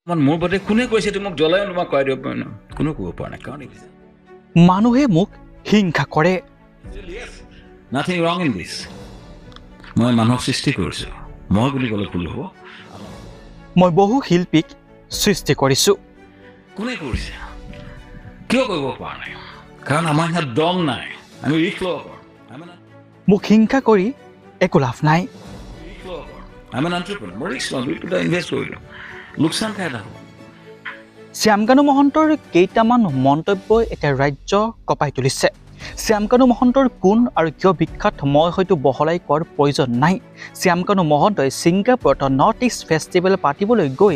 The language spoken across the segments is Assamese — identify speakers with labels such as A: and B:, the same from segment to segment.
A: মোৰ বতে কোনে কৈছে তুমি মোক জ্বলাই তোমাক কৰাই দিব পাৰিম কোনো ক'ব পৰা নাই কাৰণ
B: মানুহে মোক হিংসা কৰে
A: নাথিং ৰং ইন দিছ মই মানুহক সৃষ্টি কৰিছোঁ মই বুলি ক'লে ভুল হ'ব
B: মই বহু শিল্পীক সৃষ্টি কৰিছোঁ
A: কোনে কৰিছে কিয় কৰিব পৰা নাই কাৰণ আমাৰ ইয়াত দম নাই আমি ৰিস্ক ল'ব পাৰোঁ
B: মোক হিংসা কৰি একো লাভ নাই
A: আমি এণ্টাৰপ্ৰেনাৰ মই ৰিস্ক লওঁ 2 ইনভেষ্ট কৰিলোঁ লোকচান খাই থাকোঁ
B: শ্যামকানু মহন্তৰ কেইটামান মন্তব্যই এতিয়া ৰাজ্য কঁপাই তুলিছে শ্যামকানু মহন্তৰ কোন আৰু কিয় বিখ্যাত মই হয়তো বহলাই কোৱাৰ প্ৰয়োজন নাই শ্যামকানু মহন্তই ছিংগাপুৰত নৰ্থ ইষ্ট ফেষ্টিভেল পাতিবলৈ গৈ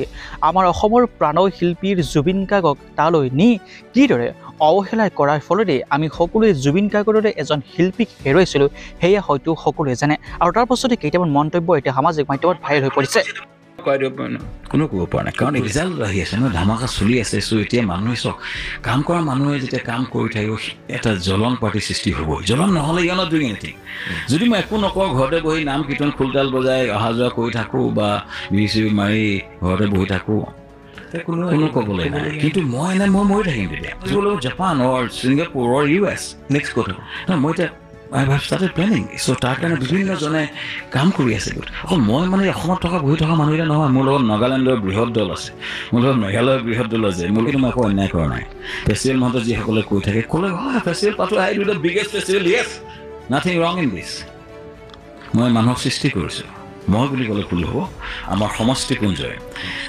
B: আমাৰ অসমৰ প্ৰাণ শিল্পীৰ জুবিন গাৰ্গক তালৈ নি কিদৰে অৱহেলা কৰাৰ ফলতে আমি সকলোৱে জুবিন গাৰ্গৰ দৰে এজন শিল্পীক হেৰুৱাইছিলোঁ সেয়া হয়তো সকলোৱে জানে আৰু তাৰ পাছতে কেইটামান মন্তব্য এতিয়া সামাজিক মাধ্যমত ভাইৰেল হৈ পৰিছে
A: কৰাই দিব পাৰিম কোনো ক'ব পৰা নাই কাৰণ ৰিজাল্ট আহি আছে ন ধামাকা চলি আছে চ' এতিয়া মানুহে চাওক কাম কৰা মানুহে যেতিয়া কাম কৰি থাকিব এটা জ্বলন পাৰ্টিৰ সৃষ্টি হ'ব জ্বলন নহ'লে ইয়নত ডুইং এনিথিং যদি মই একো নকওঁ ঘৰতে বহি নাম কীৰ্তন খোলতাল বজাই অহা যোৱা কৰি থাকোঁ বা বিচি মাৰি ঘৰতে বহি থাকোঁ কোনো ক'বলৈ নাই কিন্তু মই মৰি থাকিম তেতিয়া জাপান অৰ ছিংগাপুৰ অৰ US নেক্সট কথা মই এতিয়া I have started planning. So তাৰ কাৰণে বিভিন্নজনে কাম কৰি আছে অকল মই মানে অসমত থকা বহি থকা মানুহকেইটা নহয় মোৰ লগত নাগালেণ্ডৰ বৃহৎ দল আছে মোৰ লগত মেঘালয়ৰ বৃহৎ দল আছে মোৰ কিন্তু মই একো অন্যায় কৰা নাই ফেষ্টিভেল মহন্ত যিসকলে কৈ থাকে ক'লে হয় ফেষ্টিভেল পাতো I do the biggest festival yes nothing wrong in this মই মানুহক সৃষ্টি কৰিছোঁ মই বুলি ক'লে ভুল হ'ব আমাৰ সমষ্টিপুঞ্জই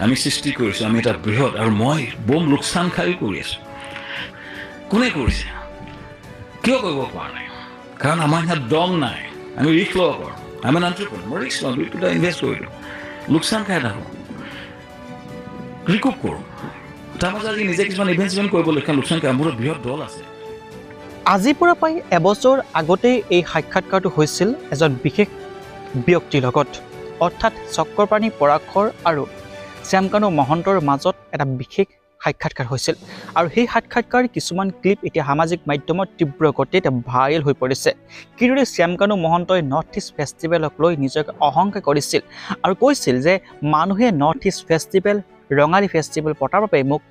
A: আমি সৃষ্টি কৰিছোঁ আমি এটা বৃহৎ আৰু মই বম লোকচান খাই কৰি আছোঁ কোনে কৰিছে কিয় কৰিব পৰা নাই কাৰণ আমাৰ ইয়াত দম নাই আমি ৰিস্ক ল'ব পাৰোঁ আমি এণ্টাৰপ্ৰেনাৰ মই ৰিস্ক লওঁ 2 ইনভেষ্ট কৰিলোঁ লোকচান খাই থাকোঁ ৰিকুপ কৰোঁ তাৰ মাজত আজি নিজে কিছুমান ইভেণ্ট কৰিবলৈ লোকচান খাই মোৰ বৃহৎ দল আছে
B: আজিৰ পৰা প্ৰায় এবছৰ আগতেই এই সাক্ষাৎকাৰটো হৈছিল এজন বিশেষ ব্যক্তিৰ লগত অৰ্থাৎ চক্ৰপাণি পৰাশৰ আৰু শ্যামকানু মহন্তৰ মাজত এটা বিশেষ সাক্ষাৎকাৰ হৈছিল আৰু সেই সাক্ষাৎকাৰ কিছুমান ক্লিপ এতিয়া সামাজিক মাধ্যমত তীব্ৰ গতিত ভাইৰেল হৈ পৰিছে কিদৰে শ্যামকানু মহন্তই নৰ্থ ইষ্ট ফেষ্টিভেলক লৈ নিজকে অহংকাৰ কৰিছিল আৰু কৈছিল যে মানুহে north east festival Rongali festival পতাৰ বাবে মোক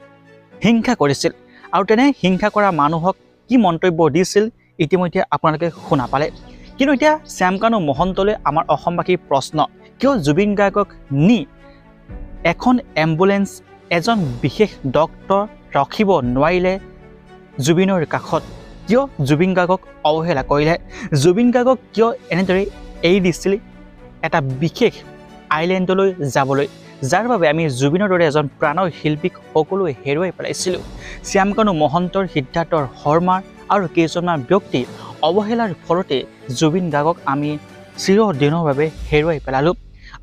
B: হিংসা কৰিছিল আৰু তেনে হিংসা কৰা মানুহক কি মন্তব্য দিছিল ইতিমধ্যে আপোনালোকে শুনা পালে কিন্তু এতিয়া শ্যামকানু মহন্তলৈ আমাৰ অসমবাসীৰ প্ৰশ্ন কিয় জুবিন গাৰ্গক নি এখন এম্বুলেন্স এজন বিশেষ ডক্টৰ ৰাখিব নোৱাৰিলে জুবিনৰ কাষত কিয় জুবিন গাৰ্গক অৱহেলা কৰিলে জুবিন গাৰ্গক কিয় এনেদৰে এৰি দিছিল এটা বিশেষ আইলেণ্ডলৈ যাবলৈ যাৰ বাবে আমি জুবিনৰ দৰে এজন প্ৰাণৰ শিল্পীক সকলোৱে হেৰুৱাই পেলাইছিলোঁ শ্যামকানু মহন্তৰ সিদ্ধাৰ্থৰ শৰ্মাৰ আৰু কেইজনমান ব্যক্তি অৱহেলাৰ ফলতে জুবিন গাৰ্গক আমি চিৰদিনৰ বাবে হেৰুৱাই পেলালোঁ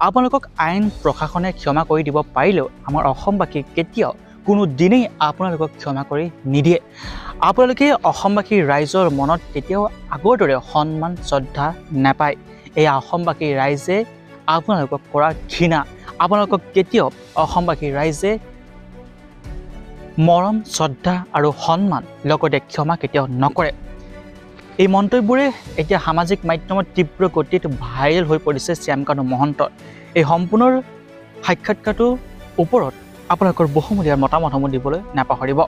B: আপোনালোকক আইন প্ৰশাসনে ক্ষমা কৰি দিব পাৰিলেও আমাৰ অসমবাসী কেতিয়াও কোনো দিনেই আপোনালোকক ক্ষমা কৰি নিদিয়ে আপোনালোকে অসমবাসীৰ ৰাইজৰ মনত কেতিয়াও আগৰ দৰে সন্মান শ্ৰদ্ধা নাপায় এই অসমবাসীৰ ৰাইজে আপোনালোকক কৰা ঘৃণা আপোনালোকক কেতিয়াও অসমবাসীৰ ৰাইজে মৰম শ্ৰদ্ধা আৰু সন্মান লগতে ক্ষমা কেতিয়াও নকৰে এই মন্তব্যবোৰে এতিয়া সামাজিক মাধ্যমত তীব্ৰ গতিত ভাইৰেল হৈ পৰিছে শ্যামকানু মহন্তৰ এই সম্পূৰ্ণ সাক্ষাৎকাৰটোৰ ওপৰত আপোনালোকৰ বহুমূলীয়া মতামতসমূহ দিবলৈ নাপাহৰিব